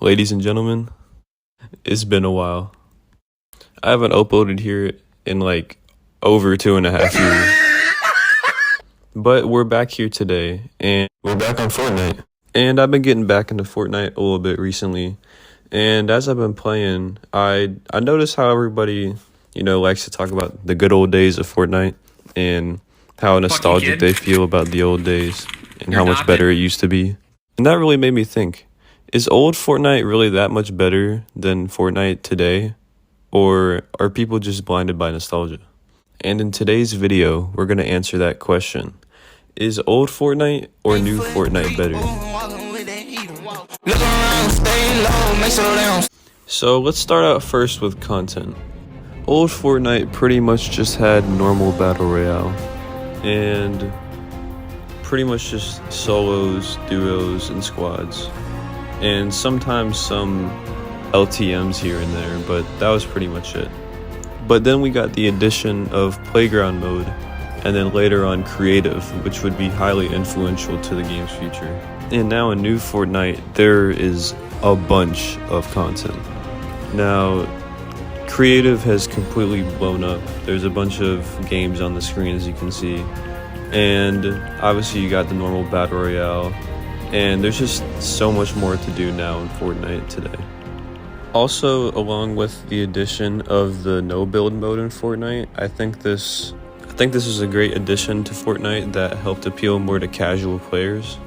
Ladies and gentlemen, it's been a while. I haven't uploaded here in like over 2.5 years. But we're back here today, and we're back on Fortnite. And I've been getting back into Fortnite a little bit recently. And as I've been playing, I notice how everybody, likes to talk about the good old days of Fortnite and how nostalgic they feel about the old days and how much better it used to be. And that really made me think, is old Fortnite really that much better than Fortnite today? Or are people just blinded by nostalgia? And in today's video, we're going to answer that question. Is old Fortnite or new Fortnite better? So let's start out first with content. Old Fortnite pretty much just had normal battle royale and pretty much just solos, duos, and squads. And sometimes some LTMs here and there, but that was pretty much it. But then we got the addition of playground mode, and then later on creative, which would be highly influential to the game's future. And now in new Fortnite, there is a bunch of content. Now, creative has completely blown up. There's a bunch of games on the screen, as you can see. And obviously you got the normal battle royale, and there's just so much more to do now in Fortnite today. Also, along with the addition of the no build mode in Fortnite, I think this is a great addition to Fortnite that helped appeal more to casual players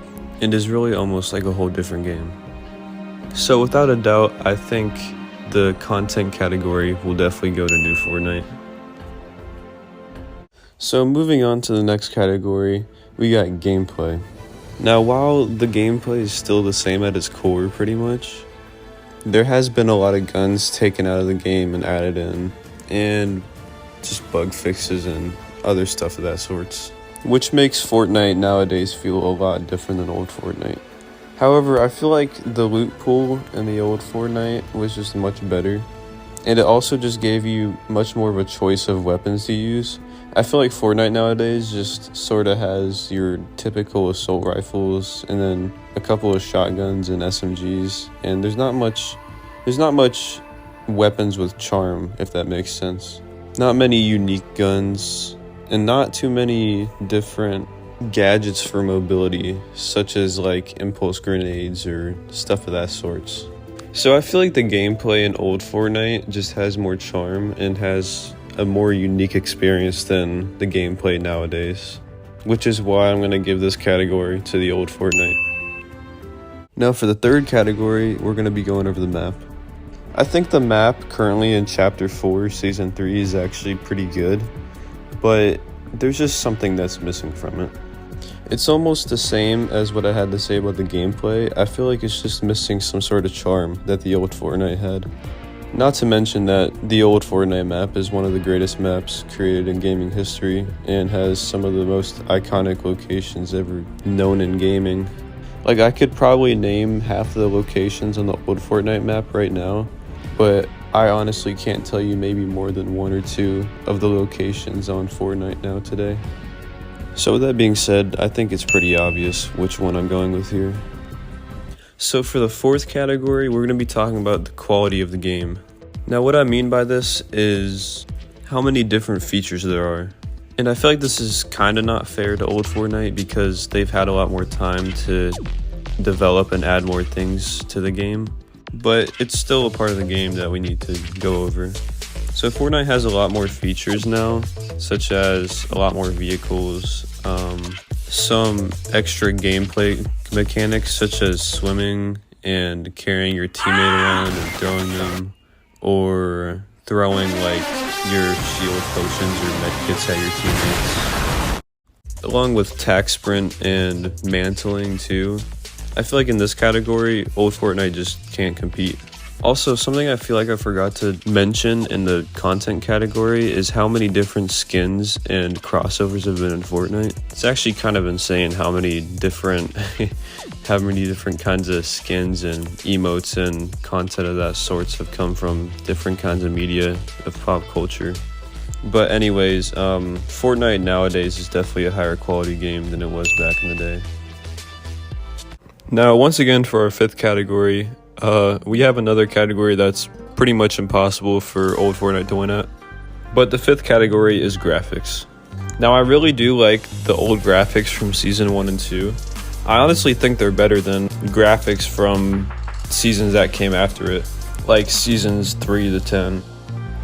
and is really almost like a whole different game. So without a doubt, I think the content category will definitely go to new Fortnite. So moving on to the next category, we got gameplay. Now, while the gameplay is still the same at its core pretty much, there has been a lot of guns taken out of the game and added in, and just bug fixes and other stuff of that sorts, which makes Fortnite nowadays feel a lot different than old Fortnite. However, I feel like the loot pool in the old Fortnite was just much better, and it also just gave you much more of a choice of weapons to use. I feel like Fortnite nowadays just sort of has your typical assault rifles and then a couple of shotguns and SMGs, and there's not much weapons with charm, if that makes sense. Not many unique guns, and not too many different gadgets for mobility, such as like impulse grenades or stuff of that sorts. So I feel like the gameplay in old Fortnite just has more charm and has a more unique experience than the gameplay nowadays, which is why I'm going to give this category to the old Fortnite. Now for the third category, we're going to be going over the map. I think the map currently in Chapter 4, Season 3 is actually pretty good, but there's just something that's missing from it. It's almost the same as what I had to say about the gameplay. I feel like it's just missing some sort of charm that the old Fortnite had. Not to mention that the old Fortnite map is one of the greatest maps created in gaming history and has some of the most iconic locations ever known in gaming. Like, I could probably name half of the locations on the old Fortnite map right now, but I honestly can't tell you maybe more than one or two of the locations on Fortnite now today. So with that being said, I think it's pretty obvious which one I'm going with here. So for the fourth category, we're going to be talking about the quality of the game. Now what I mean by this is how many different features there are. And I feel like this is kind of not fair to old Fortnite because they've had a lot more time to develop and add more things to the game. But it's still a part of the game that we need to go over. So Fortnite has a lot more features now, such as a lot more vehicles, some extra gameplay mechanics such as swimming and carrying your teammate around and throwing them, or throwing like your shield potions or medkits at your teammates. Along with tac sprint and mantling too. I feel like in this category, old Fortnite just can't compete. Also, something I feel like I forgot to mention in the content category is how many different skins and crossovers have been in Fortnite. It's actually kind of insane how many different kinds of skins and emotes and content of that sorts have come from different kinds of media of pop culture. But anyways, Fortnite nowadays is definitely a higher quality game than it was back in the day. Now, once again, for our fifth category, We have another category that's pretty much impossible for Old Fortnite to win at. But the 5th category is graphics. Now, I really do like the old graphics from Season 1 and 2. I honestly think they're better than graphics from seasons that came after it, like Seasons 3 to 10.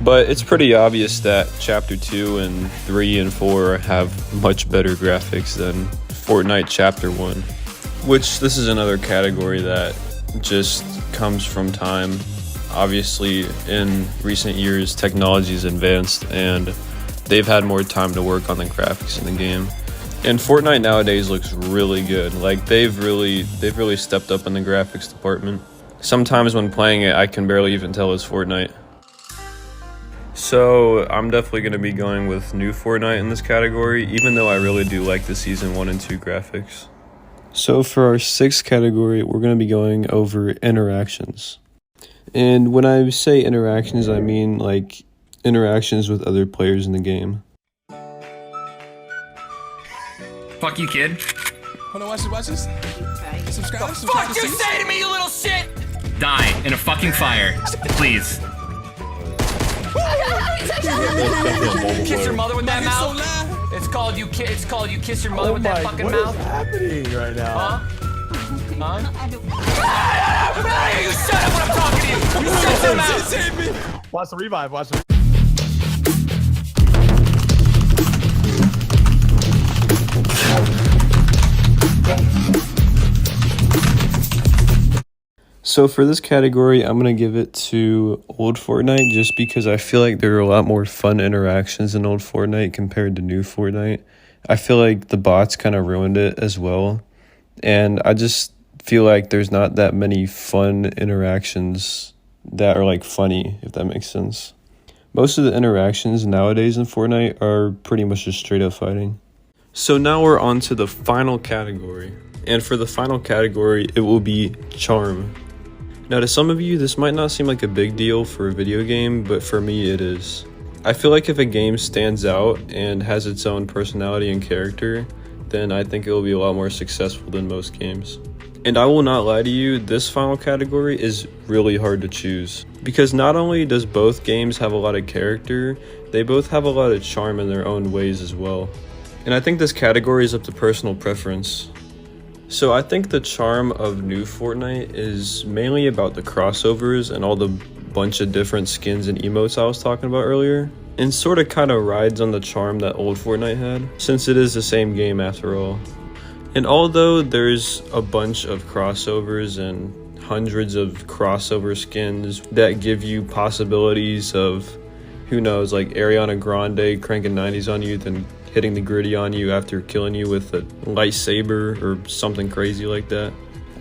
But it's pretty obvious that Chapter 2 and 3 and 4 have much better graphics than Fortnite Chapter 1. Which, this is another category that just comes from time. Obviously, in recent years, technology's advanced and they've had more time to work on the graphics in the game. And Fortnite nowadays looks really good. Like, they've really stepped up in the graphics department. Sometimes when playing it, I can barely even tell it's Fortnite. So I'm definitely going to be going with new Fortnite in this category, even though I really do like the Season 1 and 2 graphics. So for our 6th category, we're going to be going over interactions. And when I say interactions, I mean like interactions with other players in the game. Fuck you, kid. Hold on, watch this. Subscribe. Fuck you say to me, you little shit! Die in a fucking fire, please. Kiss your mother with that mouth. So It's called you kiss your mother with that fucking mouth. What is happening right now? Huh? You shut up when I'm talking to you. You shut your mouth. Watch the revive. Watch the. So for this category, I'm going to give it to Old Fortnite just because I feel like there are a lot more fun interactions in Old Fortnite compared to new Fortnite. I feel like the bots kind of ruined it as well. And I just feel like there's not that many fun interactions that are like funny, if that makes sense. Most of the interactions nowadays in Fortnite are pretty much just straight up fighting. So now we're on to the final category. And for the final category, it will be charm. Now, to some of you, this might not seem like a big deal for a video game, but for me, it is. I feel like if a game stands out and has its own personality and character, then I think it will be a lot more successful than most games. And I will not lie to you, this final category is really hard to choose. Because not only does both games have a lot of character, they both have a lot of charm in their own ways as well. And I think this category is up to personal preference. So I think the charm of new Fortnite is mainly about the crossovers and all the bunch of different skins and emotes I was talking about earlier, and sort of kind of rides on the charm that old Fortnite had, since it is the same game after all. And although there's a bunch of crossovers and hundreds of crossover skins that give you possibilities of, who knows, like Ariana Grande cranking 90s on you, then hitting the gritty on you after killing you with a lightsaber or something crazy like that.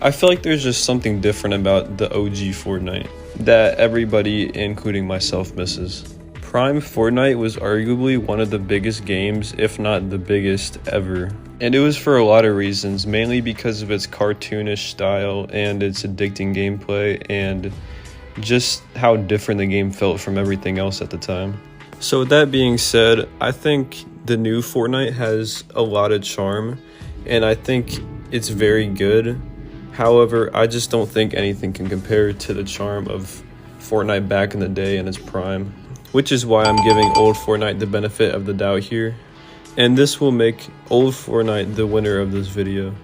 I feel like there's just something different about the OG Fortnite that everybody, including myself, misses. Prime Fortnite was arguably one of the biggest games, if not the biggest ever. And it was for a lot of reasons, mainly because of its cartoonish style and its addicting gameplay and just how different the game felt from everything else at the time. So with that being said, I think the new Fortnite has a lot of charm, and I think it's very good. However, I just don't think anything can compare to the charm of Fortnite back in the day in its prime, which is why I'm giving old Fortnite the benefit of the doubt here. And this will make old Fortnite the winner of this video.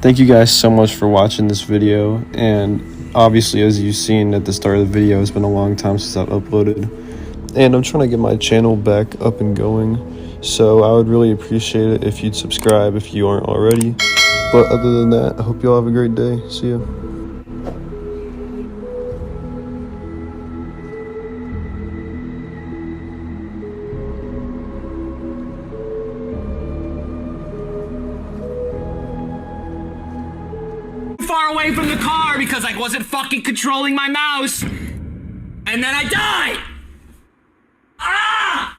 Thank you guys so much for watching this video, and obviously as you've seen at the start of the video, it's been a long time since I've uploaded, and I'm trying to get my channel back up and going, so I would really appreciate it if you'd subscribe if you aren't already. But other than that, I hope you all have a great day. See ya. Far away from the car because I wasn't fucking controlling my mouse. And then I died!